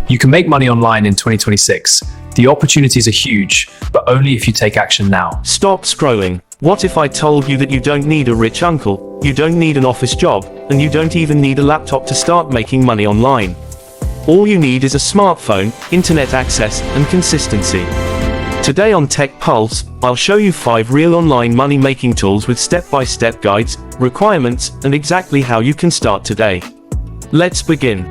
You can make money online in 2026. The opportunities are huge, but only if you take action now. Stop scrolling. What if I told you that you don't need a rich uncle, you don't need an office job, and you don't even need a laptop to start making money online? All you need is a smartphone, internet access, and consistency. Today on Tech Pulse, I'll show you 5 real online money-making tools with step-by-step guides, requirements, and exactly how you can start today. Let's begin.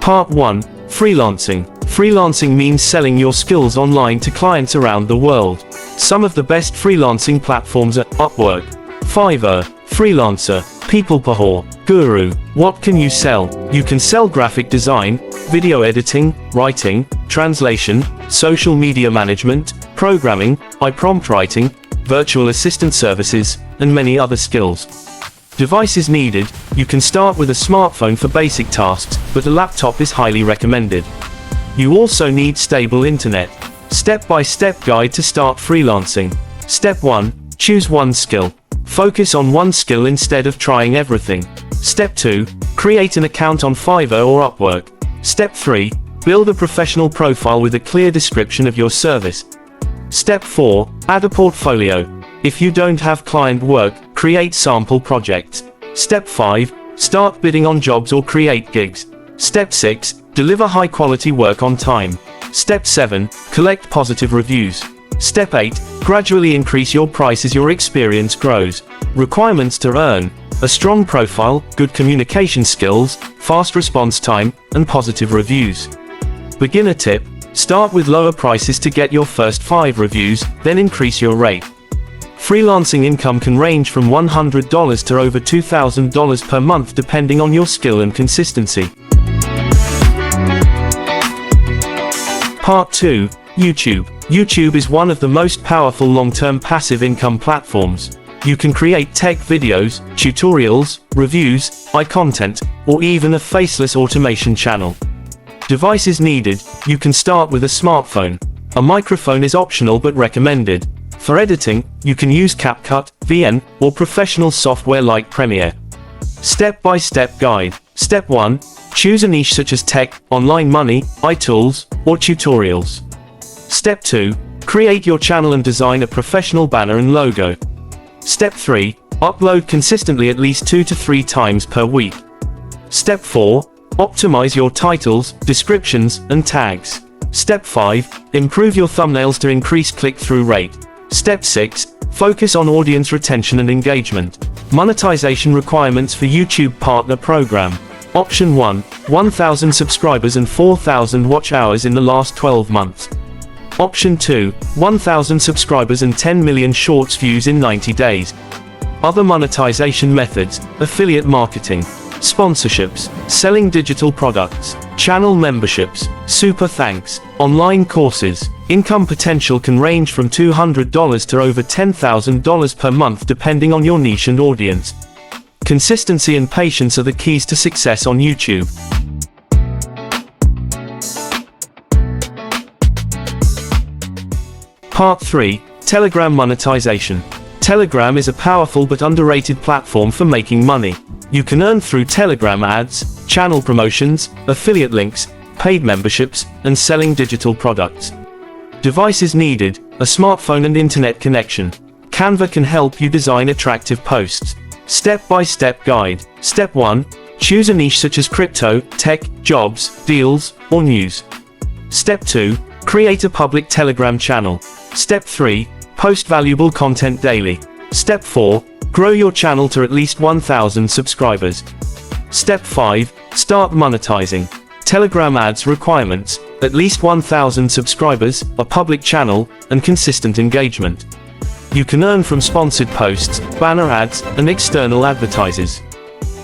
Part 1. Freelancing. Freelancing means selling your skills online to clients around the world. Some of the best freelancing platforms are Upwork, Fiverr, Freelancer, PeoplePower, Guru. What can you sell? You can sell graphic design, video editing, writing, translation, social media management, programming, prompt writing, virtual assistant services, and many other skills. Devices needed. You can start with a smartphone for basic tasks, but a laptop is highly recommended. You also need stable internet. Step-by-step guide to start freelancing. Step 1. Choose one skill. Focus on one skill instead of trying everything. Step 2. Create an account on Fiverr or Upwork. Step 3. Build a professional profile with a clear description of your service. Step 4. Add a portfolio. If you don't have client work, create sample projects. Step 5. Start bidding on jobs or create gigs. Step 6. Deliver high-quality work on time. Step 7. Collect positive reviews. Step 8. Gradually increase your price as your experience grows. Requirements to earn: a strong profile, good communication skills, fast response time, and positive reviews. Beginner tip: start with lower prices to get your first 5 reviews, then increase your rate. Freelancing income can range from $100 to over $2,000 per month depending on your skill and consistency. Part 2. YouTube. YouTube is one of the most powerful long-term passive income platforms. You can create tech videos, tutorials, reviews, content, or even a faceless automation channel. Devices needed. You can start with a smartphone. A microphone is optional but recommended. For editing, you can use CapCut, VN, or professional software like Premiere. Step-by-step guide. Step 1. Choose a niche such as tech, online money, iTools, or tutorials. Step 2. Create your channel and design a professional banner and logo. Step 3. Upload consistently at least 2 to 3 times per week. Step 4. Optimize your titles, descriptions, and tags. Step 5. Improve your thumbnails to increase click-through rate. Step 6. Focus on audience retention and engagement. Monetization requirements for YouTube Partner Program. Option 1. 1,000 subscribers and 4,000 watch hours in the last 12 months. Option 2. 1,000 subscribers and 10 million shorts views in 90 days. Other monetization methods: affiliate marketing, sponsorships, selling digital products, channel memberships, super thanks, online courses. Income potential can range from $200 to over $10,000 per month depending on your niche and audience. Consistency and patience are the keys to success on YouTube. Part 3. Telegram monetization. Telegram is a powerful but underrated platform for making money. You can earn through Telegram ads, channel promotions, affiliate links, paid memberships, and selling digital products. Devices needed: a smartphone and internet connection. Canva can help you design attractive posts. Step-by-step guide. Step 1. Choose a niche such as crypto, tech, jobs, deals, or news. Step 2. Create a public Telegram channel. Step 3. Post valuable content daily. Step 4. Grow your channel to at least 1,000 subscribers. Step 5. Start monetizing. Telegram ads requirements: at least 1,000 subscribers, a public channel, and consistent engagement. You can earn from sponsored posts, banner ads, and external advertisers.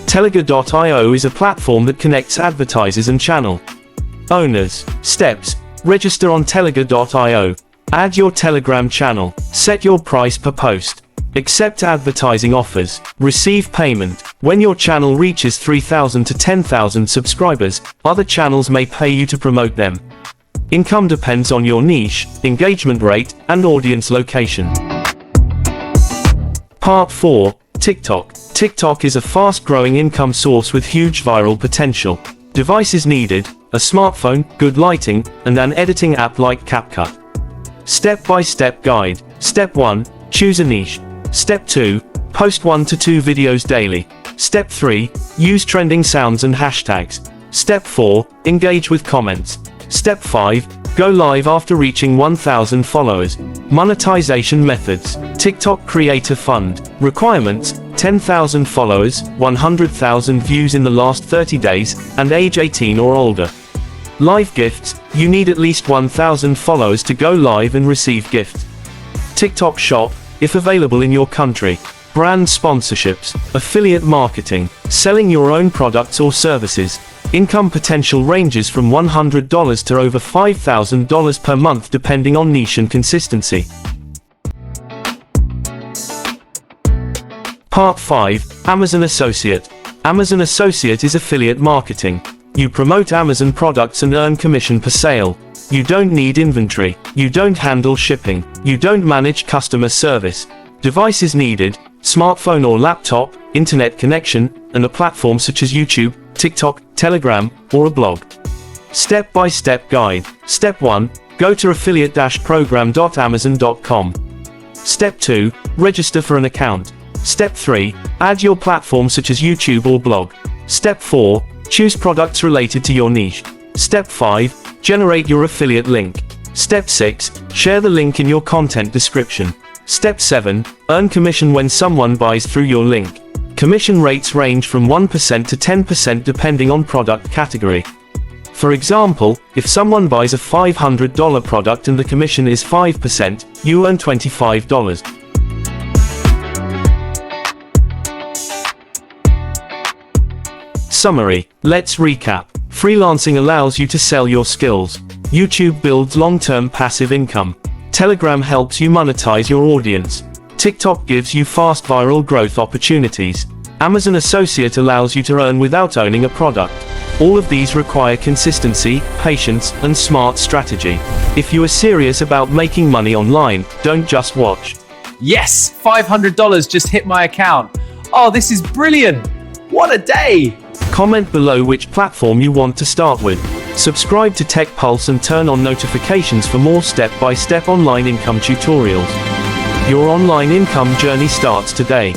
Telega.io is a platform that connects advertisers and channel owners. Steps: register on Telega.io. Add your Telegram channel. Set your price per post. Accept advertising offers. Receive payment. When your channel reaches 3,000 to 10,000 subscribers, other channels may pay you to promote them. Income depends on your niche, engagement rate, and audience location. Part 4. TikTok. TikTok is a fast-growing income source with huge viral potential. Devices needed: a smartphone, good lighting, and an editing app like CapCut. Step-by-step guide. Step 1. Choose a niche. Step 2. Post 1 to 2 videos daily. Step 3. Use trending sounds and hashtags. Step 4. Engage with comments. Step 5. Go live after reaching 1,000 followers. Monetization methods. TikTok Creator Fund. Requirements: 10,000 followers, 100,000 views in the last 30 days, and age 18 or older. Live gifts. You need at least 1,000 followers to go live and receive gifts. TikTok Shop, if available in your country. Brand sponsorships, affiliate marketing, selling your own products or services. Income potential ranges from $100 to over $5,000 per month depending on niche and consistency. Part 5. Amazon Associate. Amazon Associate is affiliate marketing. You promote Amazon products and earn commission per sale. You don't need inventory. You don't handle shipping. You don't manage customer service. Devices needed: smartphone or laptop, internet connection, and a platform such as YouTube, TikTok, Telegram, or a blog. Step-by-step guide. Step 1. Go to affiliate-program.amazon.com. Step 2. Register for an account. Step 3. Add your platform such as YouTube or blog. Step 4. Choose products related to your niche. Step 5. Generate your affiliate link. Step 6. Share the link in your content description. Step 7. Earn commission when someone buys through your link. Commission rates range from 1% to 10% depending on product category. For example, if someone buys a $500 product and the commission is 5%, you earn $25. Summary. Let's recap. Freelancing allows you to sell your skills. YouTube builds long-term passive income. Telegram helps you monetize your audience. TikTok gives you fast viral growth opportunities. Amazon Associate allows you to earn without owning a product. All of these require consistency, patience, and smart strategy. If you are serious about making money online, don't just watch. Yes, $500 just hit my account. Oh, this is brilliant. What a day. Comment below which platform you want to start with. Subscribe to Tech Pulse and turn on notifications for more step-by-step online income tutorials. Your online income journey starts today.